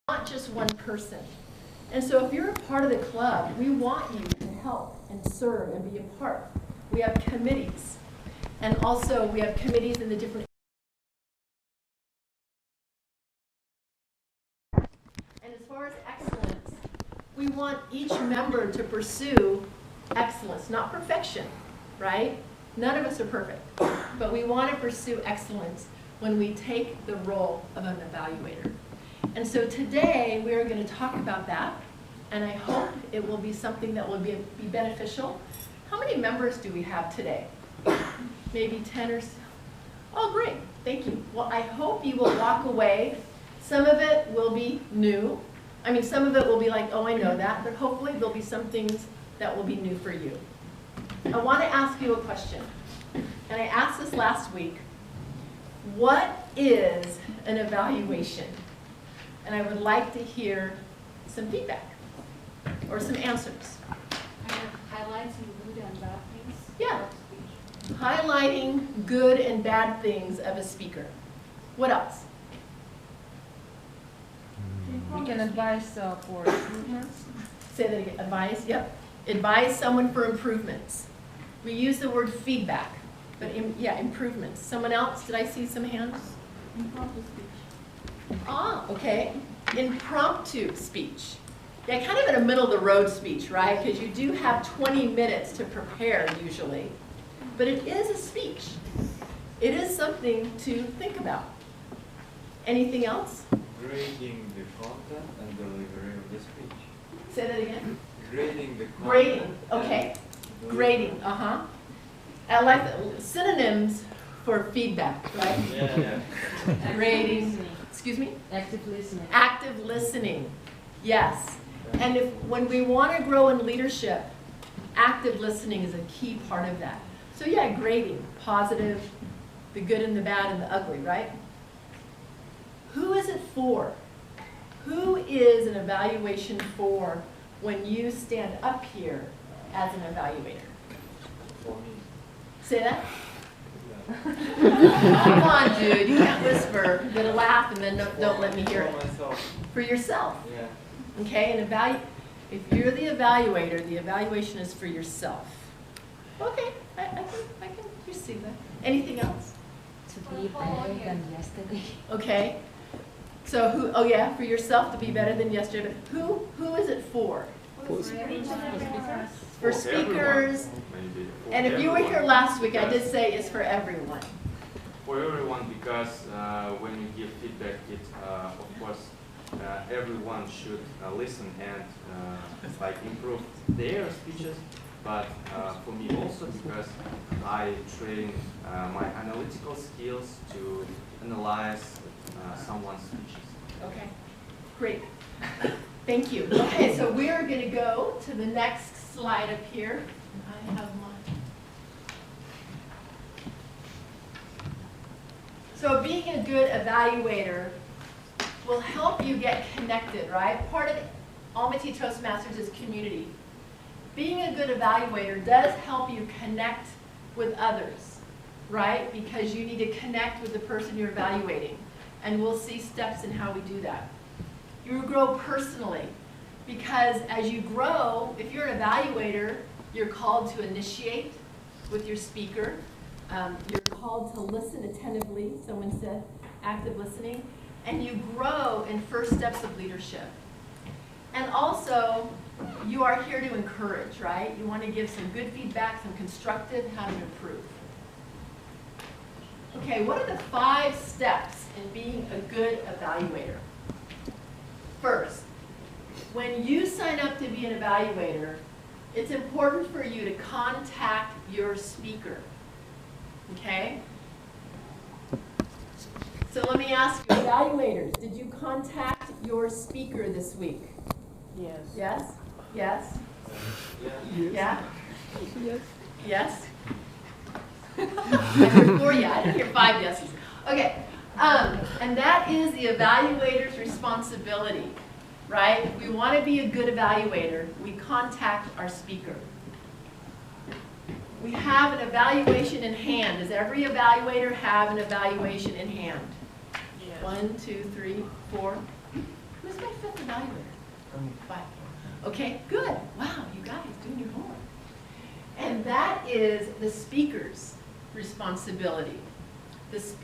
not just one person. And so if you're a part of the club, we want you to help and serve and be a part. We have committees. And also we have committees in the different. And as far as excellence, we want each member to pursue excellence, not perfection, right? None of us are perfect, but we want to pursue excellence when we take the role of an evaluator. And so today we are going to talk about that, and I hope it will be something that will be beneficial. How many members do we have today? Maybe 10 or so. Oh, great. Thank you. Well, I hope you will walk away. Some of it will be new. I mean, some of it will be like, oh, I know that, but hopefully there'll be some things that will be new for you. I want to ask you a question, and I asked this last week. What is an evaluation? And I would like to hear some feedback or some answers. Highlighting good and bad things. Yeah. Highlighting good and bad things of a speaker. What else? We can advise for improvements. Say that again. Advise, yep. Advise someone for improvements. We use the word feedback, but yeah, improvements. Someone else? Did I see some hands? Impromptu speech. Ah, okay. Impromptu speech. Yeah, kind of in a middle of the road speech, right? Because you do have 20 minutes to prepare usually. But it is a speech. It is something to think about. Anything else? Grading the content and delivery of the speech. Say that again. Grading the content. Grading, okay. Grading, uh-huh. I like the synonyms for feedback, right? Yeah. Grading, excuse me? Active listening. Active listening, yes. And when we want to grow in leadership, active listening is a key part of that. So yeah, grading, positive, the good and the bad and the ugly, right? Who is it for? Who is an evaluation for when you stand up here as an evaluator? For me. Say that? Yeah. Come on, dude, you can't whisper. You're gonna laugh and then don't let me hear it. For myself. For yourself. Yeah. Okay, and if you're the evaluator, the evaluation is for yourself. Okay, I can receive that. Anything else? To be better than yesterday. Okay. So who? Oh yeah, for yourself to be better than yesterday. But who is it for? For speakers. Maybe. And if you were here last week, I did say it's for everyone. For everyone, because when you give feedback, it of course everyone should listen and like improve their speeches. But for me also, because I train my analytical skills to analyze someone's speeches. Okay, great. Thank you. Okay, so we're going to go to the next slide up here. I have mine. So being a good evaluator will help you get connected, right? Part of Almaty Toastmasters is community. Being a good evaluator does help you connect with others, right? Because you need to connect with the person you're evaluating. And we'll see steps in how we do that. You grow personally, because as you grow, if you're an evaluator, you're called to initiate with your speaker. You're called to listen attentively, someone said, active listening. And you grow in first steps of leadership. And also, you are here to encourage, right? You want to give some good feedback, some constructive, how to improve. Okay, what are the 5 steps in being a good evaluator? First, when you sign up to be an evaluator, it's important for you to contact your speaker. Okay? So let me ask you, evaluators, did you contact your speaker this week? Yes. Yes? Yes? Yeah. Yeah? Yes. Yes? I heard 4 yeah, I didn't hear 5 yeses. Okay, and that is the evaluator's responsibility, right? If we want to be a good evaluator, we contact our speaker. We have an evaluation in hand. Does every evaluator have an evaluation in hand? Yes. 1, 2, 3, 4. Who's my 5. Okay, good. Wow, you guys doing your homework. And that is the speaker's responsibility.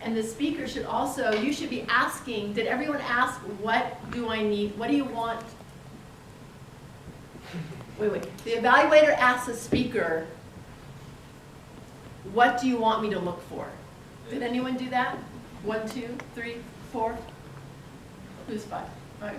And the speaker should also, you should be asking, did everyone ask, what do I need? What do you want? Wait. The evaluator asks the speaker, what do you want me to look for? Did anyone do that? 1, 2, 3, 4? Who's 5? 5.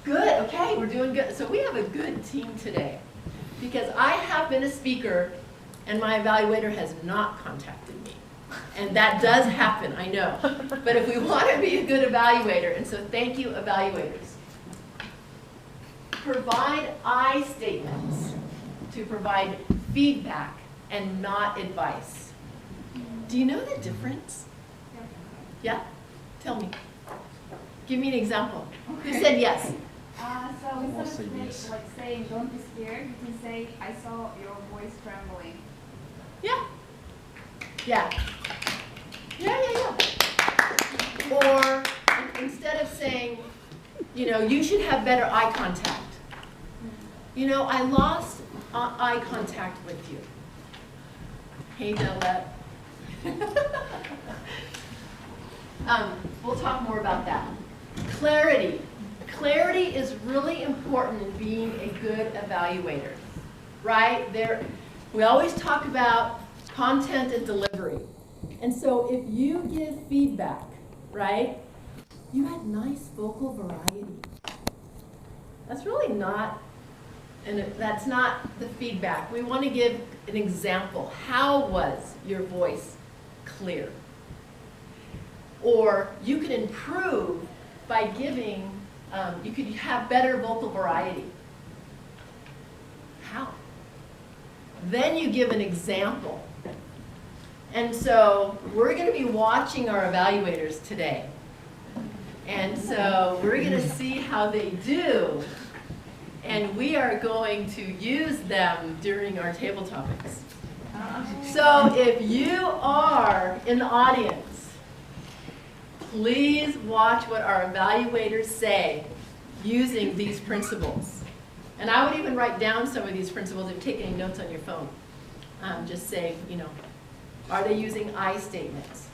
Good, okay, we're doing good. So we have a good team today. Because I have been a speaker and my evaluator has not contacted me. And that does happen, I know. But if we want to be a good evaluator, and so thank you, evaluators. Provide I statements to provide feedback and not advice. Do you know the difference? Yeah? Tell me. Give me an example. Who said yes? So instead of saying, don't be scared, you can say, I saw your voice trembling. Yeah. Or instead of saying, you should have better eye contact. I lost eye contact with you. Hey, Delette. We'll talk more about that. Clarity. Clarity is really important in being a good evaluator, right? We always talk about content and delivery. And so if you give feedback, right, you had nice vocal variety. That's really not, and that's not the feedback. We want to give an example. How was your voice clear? Or you can improve by giving, you could have better vocal variety. How? Then you give an example. And so we're going to be watching our evaluators today. And so we're going to see how they do. And we are going to use them during our table topics. So if you are in the audience, please watch what our evaluators say using these principles. And I would even write down some of these principles if you take any notes on your phone. Just say, are they using I statements?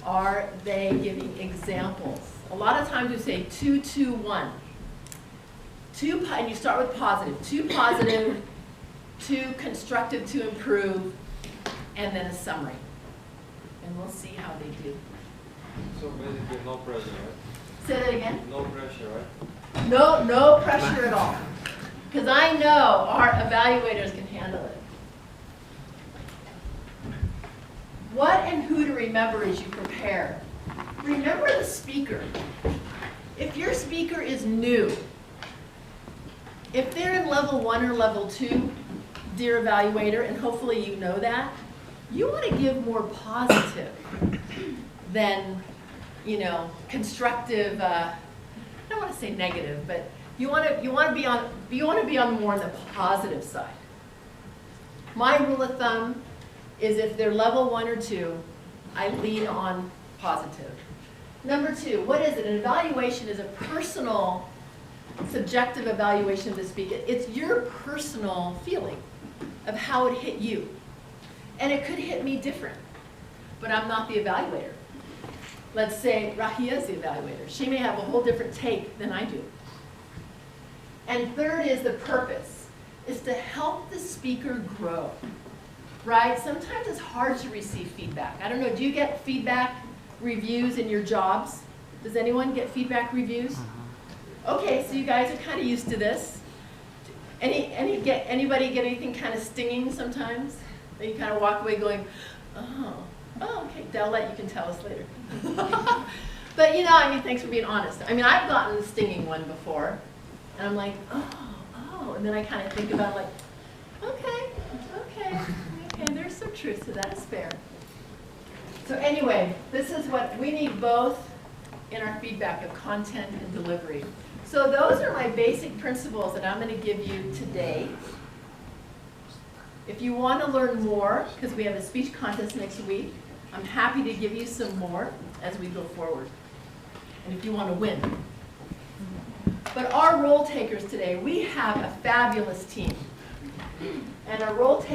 Are they giving examples? A lot of times you say 2, 2, 1. And you start with positive. 2 positive, 2 constructive to improve, and then a summary. And we'll see how they do. So basically no pressure, right? Say that again? No pressure, right? No pressure at all. Because I know our evaluators can handle it. What and who to remember as you prepare. Remember the speaker. If your speaker is new, if they're in level 1 or level 2, dear evaluator, and hopefully you know that, you want to give more positive than, constructive. I don't want to say negative, but you want to be on more on the positive side. My rule of thumb is if they're level 1 or 2, I lean on positive. Number 2, what is it? An evaluation is a personal, subjective evaluation of the speaker. It's your personal feeling of how it hit you. And it could hit me different, but I'm not the evaluator. Let's say R.I.S.E is the evaluator. She may have a whole different take than I do. And third is the purpose, is to help the speaker grow. Right? Sometimes it's hard to receive feedback. I don't know, do you get feedback reviews in your jobs? Does anyone get feedback reviews? Okay, so you guys are kind of used to this. Anybody get anything kind of stinging sometimes? And you kind of walk away going, oh, okay, Delette, you can tell us later. But thanks for being honest. I've gotten the stinging one before, and I'm like, oh, and then I kind of think about it like, okay, there's some truth to that, is fair. So anyway, this is what we need both in our feedback of content and delivery. So those are my basic principles that I'm going to give you today. If you want to learn more, because we have a speech contest next week, I'm happy to give you some more as we go forward. And if you want to win, But our role takers today, we have a fabulous team. And our role takers